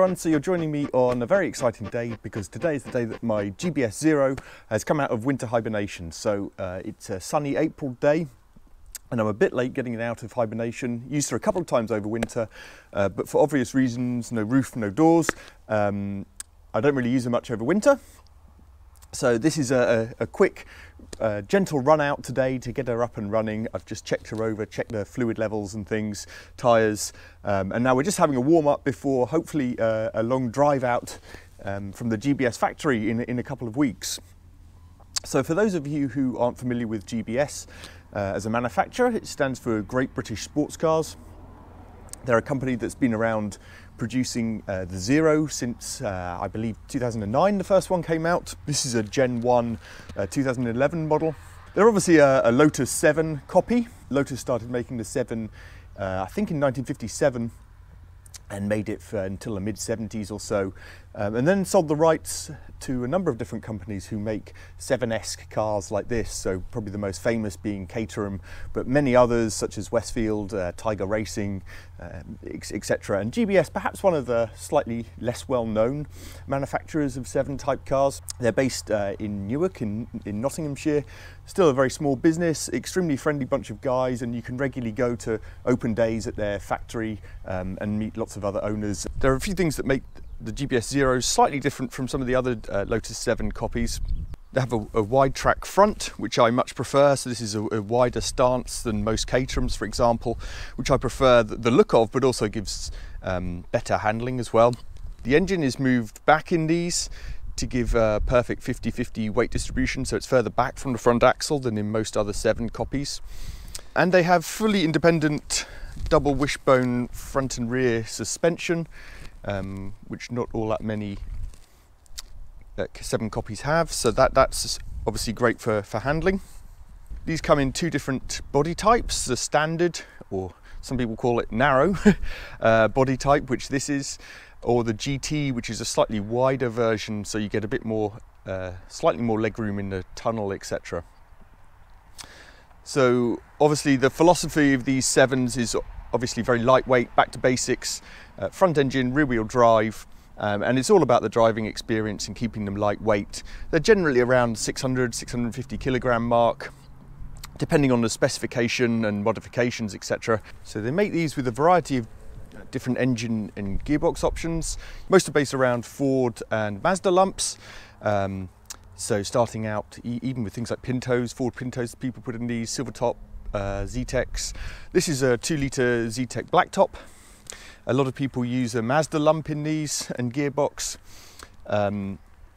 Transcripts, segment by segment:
everyone, so you're joining me on a very exciting day because today is the day that my GBS Zero has come out of winter hibernation. So it's a sunny April day and I'm a bit late getting it out of hibernation. Used her a couple of times over winter, but for obvious reasons, no roof, no doors. I don't really use her much over winter. So this is a quick, gentle run out today to get her up and running. I've just checked her over, checked the fluid levels and things, tyres, and now we're just having a warm up before hopefully a long drive out from the GBS factory in a couple of weeks. So for those of you who aren't familiar with GBS as a manufacturer, it stands for Great British Sports Cars. They're a company that's been around producing the Zero since I believe 2009 the first one came out. This is a Gen 1 2011 model. They're obviously a Lotus 7 copy. Lotus started making the 7 I think in 1957 and made it until the mid-70s or so, and then sold the rights to a number of different companies who make 7-esque cars like this, so probably the most famous being Caterham, but many others such as Westfield, Tiger Racing, etc. And GBS, perhaps one of the slightly less well-known manufacturers of 7-type cars. They're based in Newark in Nottinghamshire. Still a very small business, extremely friendly bunch of guys, and you can regularly go to open days at their factory and meet lots of other owners. There are a few things that make the GBS Zero slightly different from some of the other Lotus 7 copies. They have a wide track front, which I much prefer, so this is a wider stance than most Caterhams, for example, which I prefer the look of, but also gives better handling as well. The engine is moved back in these to give a perfect 50-50 weight distribution, so it's further back from the front axle than in most other 7 copies. And they have fully independent double wishbone front and rear suspension, which not all that many 7 copies have, so that's obviously great for handling. These come in 2 different body types, the standard, or some people call it narrow body type, which this is, or the GT, which is a slightly wider version, so you get a bit more, slightly more legroom in the tunnel, etc. So obviously the philosophy of these 7s is obviously very lightweight, back to basics, front engine, rear wheel drive, and it's all about the driving experience and keeping them lightweight. They're generally around 600-650 kilogram mark, depending on the specification and modifications, etc. So they make these with a variety of different engine and gearbox options. Most are based around Ford and Mazda lumps. So starting out even with things like Pintos, Ford Pintos, people put in these, silver top Zetecs. This is a 2-litre Zetec blacktop. A lot of people use a Mazda lump in these and gearbox.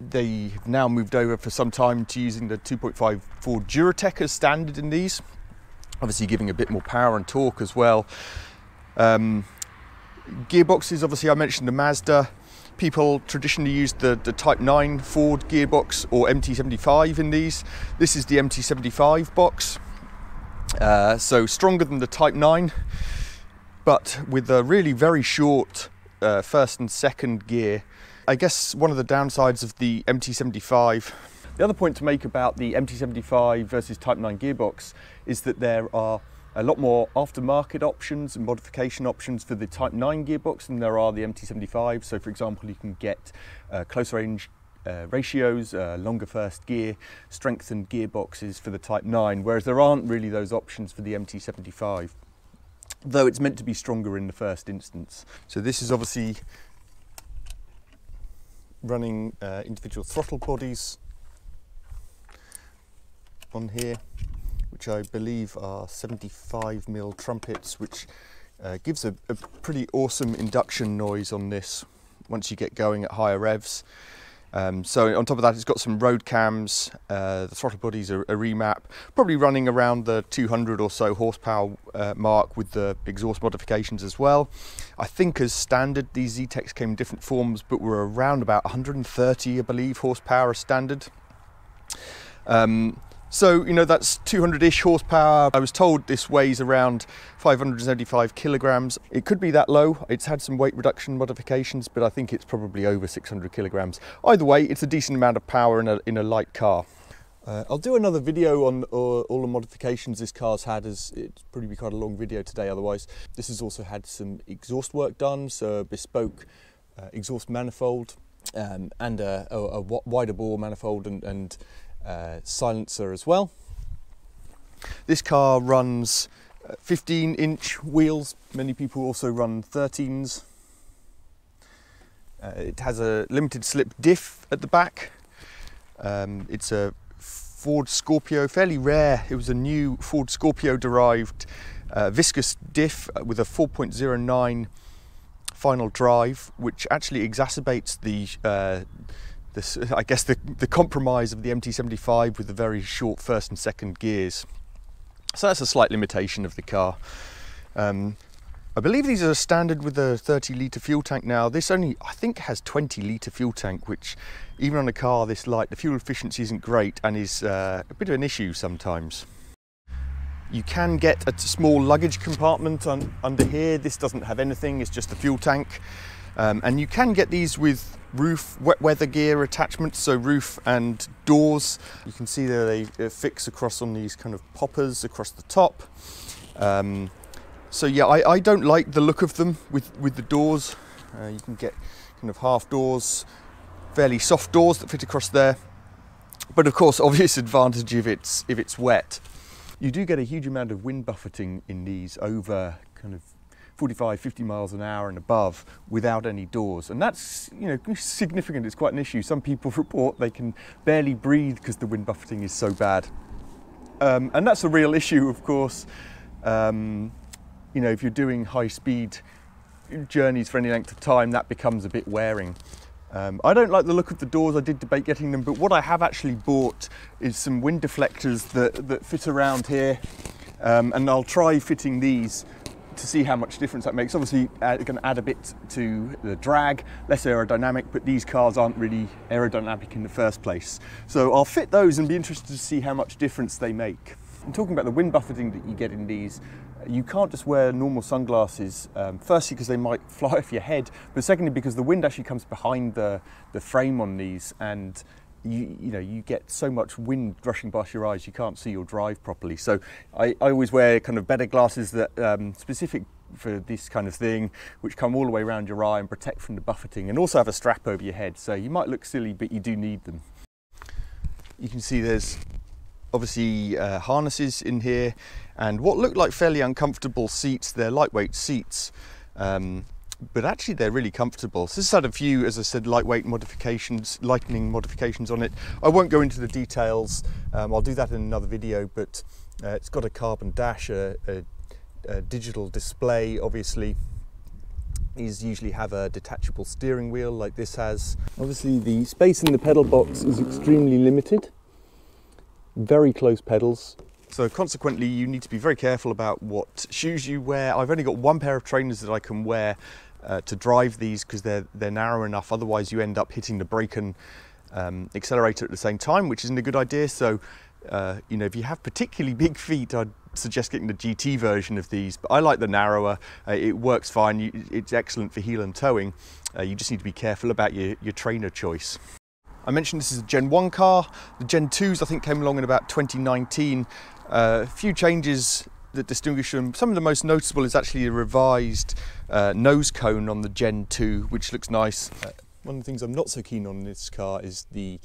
They've now moved over for some time to using the 2.5 Ford Zetec as standard in these, obviously giving a bit more power and torque as well. Gearboxes, obviously I mentioned the Mazda. People traditionally used the Type 9 Ford gearbox or MT75 in these. This is the MT75 box, so stronger than the Type 9, but with a really very short first and second gear. I guess one of the downsides of the MT75, the other point to make about the MT75 versus Type 9 gearbox is that there are a lot more aftermarket options and modification options for the Type 9 gearbox than there are the MT75. So for example, you can get closer range ratios, longer first gear, strengthened gearboxes for the Type 9, whereas there aren't really those options for the MT75, though it's meant to be stronger in the first instance. So this is obviously running individual throttle bodies on here, which I believe are 75mm trumpets, which gives a pretty awesome induction noise on this once you get going at higher revs. So on top of that, it's got some road cams. The throttle bodies are a remap, probably running around the 200 or so horsepower mark with the exhaust modifications as well. I think as standard, these Zetecs came in different forms, but were around about 130, I believe, horsepower as standard. So, you know, that's 200-ish horsepower. I was told this weighs around 575 kilograms. It could be that low. It's had some weight reduction modifications, but I think it's probably over 600 kilograms. Either way, it's a decent amount of power in a light car. I'll do another video on all the modifications this car's had, as it's probably be quite a long video today otherwise. This has also had some exhaust work done, so a bespoke exhaust manifold and a wider bore manifold and silencer as well. This car runs 15-inch wheels. Many people also run 13s. It has a limited slip diff at the back. It's a Ford Scorpio, fairly rare. It was a new Ford Scorpio derived viscous diff with a 4.09 final drive, which actually exacerbates the compromise of the MT75 with the very short first and second gears. So that's a slight limitation of the car. I believe these are standard with a 30-litre fuel tank now. This only, I think, has 20-litre fuel tank, which even on a car this light, the fuel efficiency isn't great and is a bit of an issue sometimes. You can get a small luggage compartment under here. This doesn't have anything, it's just a fuel tank. And you can get these with roof wet weather gear attachments, so roof and doors. You can see there they fix across on these kind of poppers across the top. So yeah, I don't like the look of them with the doors. You can get kind of half doors, fairly soft doors that fit across there. But of course, obvious advantage if it's wet. You do get a huge amount of wind buffeting in these over kind of 45, 50 miles an hour and above without any doors. And that's, you know, significant. It's quite an issue. Some people report they can barely breathe because the wind buffeting is so bad. And that's a real issue, of course. You know, if you're doing high speed journeys for any length of time, that becomes a bit wearing. I don't like the look of the doors. I did debate getting them, but what I have actually bought is some wind deflectors that fit around here, and I'll try fitting these to see how much difference that makes. Obviously, it's going to add a bit to the drag, less aerodynamic, but these cars aren't really aerodynamic in the first place. So I'll fit those and be interested to see how much difference they make. And talking about the wind buffeting that you get in these, you can't just wear normal sunglasses, firstly because they might fly off your head, but secondly because the wind actually comes behind the frame on these, and you get so much wind rushing past your eyes you can't see your drive properly. So I always wear kind of better glasses that specific for this kind of thing, which come all the way around your eye and protect from the buffeting, and also have a strap over your head, so you might look silly but you do need them. You can see there's obviously harnesses in here and what look like fairly uncomfortable seats. They're lightweight seats, but actually they're really comfortable. So this has had a few, as I said, lightning modifications on it. I won't go into the details, I'll do that in another video, but it's got a carbon dash, a digital display. Obviously these usually have a detachable steering wheel like this has. Obviously the space in the pedal box is extremely limited. Very close pedals, so consequently you need to be very careful about what shoes you wear. I've only got one pair of trainers that I can wear to drive these because they're narrow enough, otherwise you end up hitting the brake and accelerator at the same time, which isn't a good idea. So you know, if you have particularly big feet, I'd suggest getting the GT version of these, but I like the narrower. It works fine, it's excellent for heel and towing. You just need to be careful about your trainer choice. I mentioned this is a Gen 1 car. The Gen 2s I think came along in about 2019. A few changes that distinguish them. Some of the most noticeable is actually a revised nose cone on the Gen 2, which looks nice. One of the things I'm not so keen on in this car is the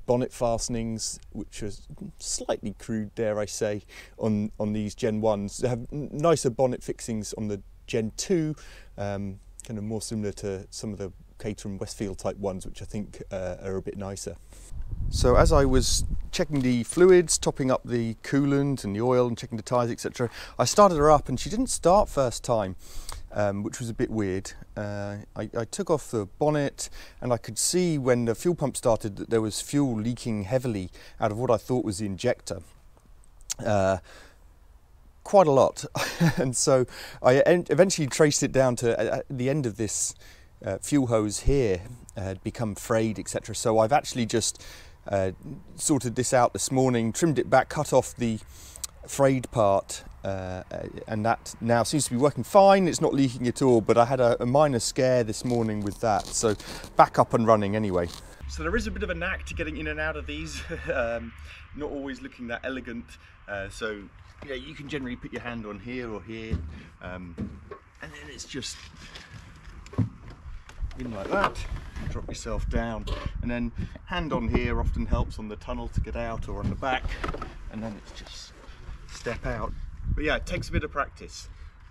bonnet fastenings, which are slightly crude, dare I say, on these Gen 1s. They have nicer bonnet fixings on the Gen 2, kind of more similar to some of the Caterham Westfield type ones, which I think are a bit nicer. So as I was checking the fluids, topping up the coolant and the oil and checking the tyres, etc., I started her up and she didn't start first time, which was a bit weird. I took off the bonnet and I could see when the fuel pump started that there was fuel leaking heavily out of what I thought was the injector. Quite a lot. And so I eventually traced it down to the end of this fuel hose here had become frayed, etc. So I've actually just sorted this out this morning, trimmed it back, cut off the frayed part, and that now seems to be working fine. It's not leaking at all, but I had a minor scare this morning with that, so back up and running anyway. So there is a bit of a knack to getting in and out of these, not always looking that elegant, so yeah, you can generally put your hand on here or here, and then it's just in like that, drop yourself down, and then hand on here often helps on the tunnel to get out, or on the back, and then it's just step out. But yeah, it takes a bit of practice.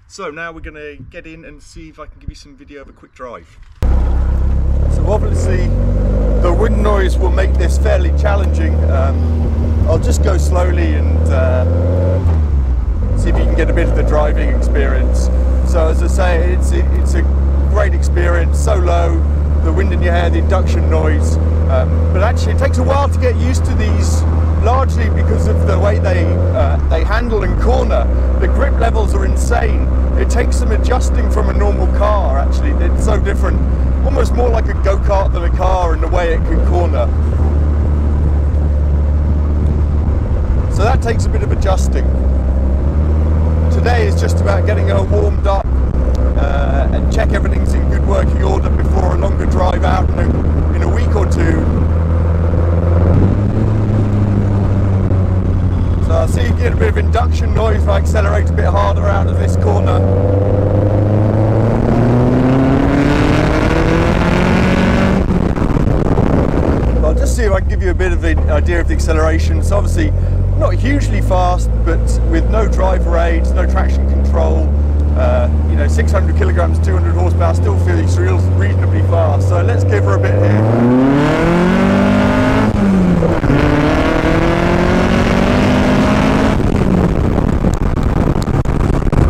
So now we're going to get in and see if I can give you some video of a quick drive. So obviously the wind noise will make this fairly challenging. I'll just go slowly and see if you can get a bit of the driving experience. So as I say, it's a great experience, so low, the wind in your hair, the induction noise, but actually it takes a while to get used to these, largely because of the way they handle and corner. The grip levels are insane. It takes some adjusting from a normal car, actually. It's so different, almost more like a go-kart than a car in the way it can corner. So that takes a bit of adjusting. Today is just about getting her warmed up and check everything's in good working order before a longer drive out in a week or two. So I'll see you get a bit of induction noise if I accelerate a bit harder out of this corner. I'll just see if I can give you a bit of the idea of the acceleration. It's obviously not hugely fast, but with no driver aids, no traction control, 600 kilograms, 200 horsepower, still feels reasonably fast. So let's give her a bit here.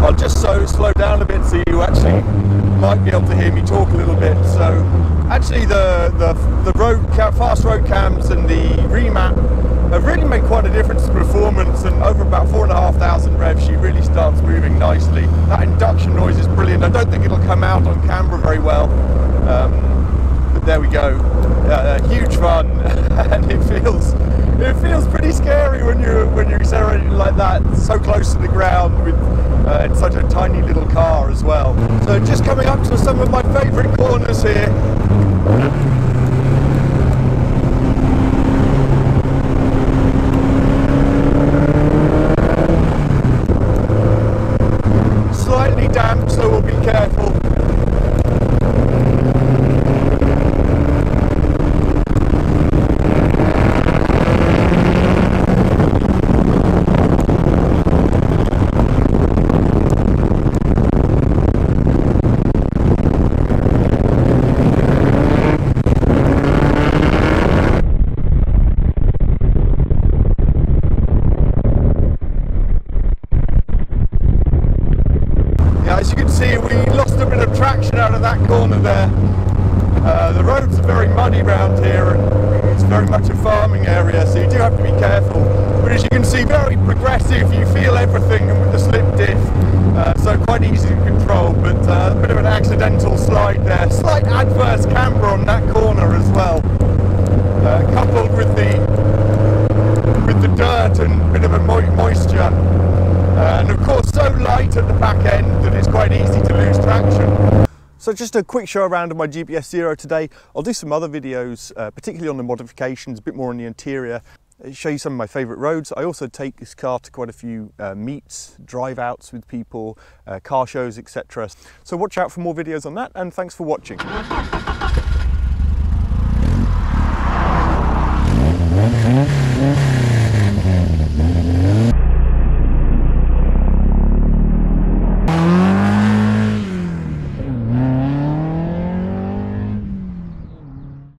I'll just slow down a bit so you actually might be able to hear me talk a little bit. So actually the fast road cams and the remap have really made quite a difference to performance, and over about 4,500 revs she really starts moving nicely. That induction noise is brilliant. I don't think it'll come out on camera very well, but there we go. Huge fun, and it feels pretty scary when you're accelerating like that, so close to the ground with it's such a tiny little car as well. So just coming up to some of my favourite corners here. Slightly damp, so we'll be careful. As you can see, we lost a bit of traction out of that corner there. The roads are very muddy around here, and it's very much a farming area, so you do have to be careful. But as you can see, very progressive, you feel everything, and with the slip diff, so quite easy to control, but a bit of an accidental slide there. Slight adverse camber on that corner as well, coupled with the dirt and a bit of a moisture. And of course so light at the back end that it's quite easy to lose traction. So just a quick show around of my GBS Zero today. I'll do some other videos, particularly on the modifications, a bit more on the interior, show you some of my favourite roads. I also take this car to quite a few meets, drive outs with people, car shows, etc. So watch out for more videos on that, and thanks for watching. Mm-hmm.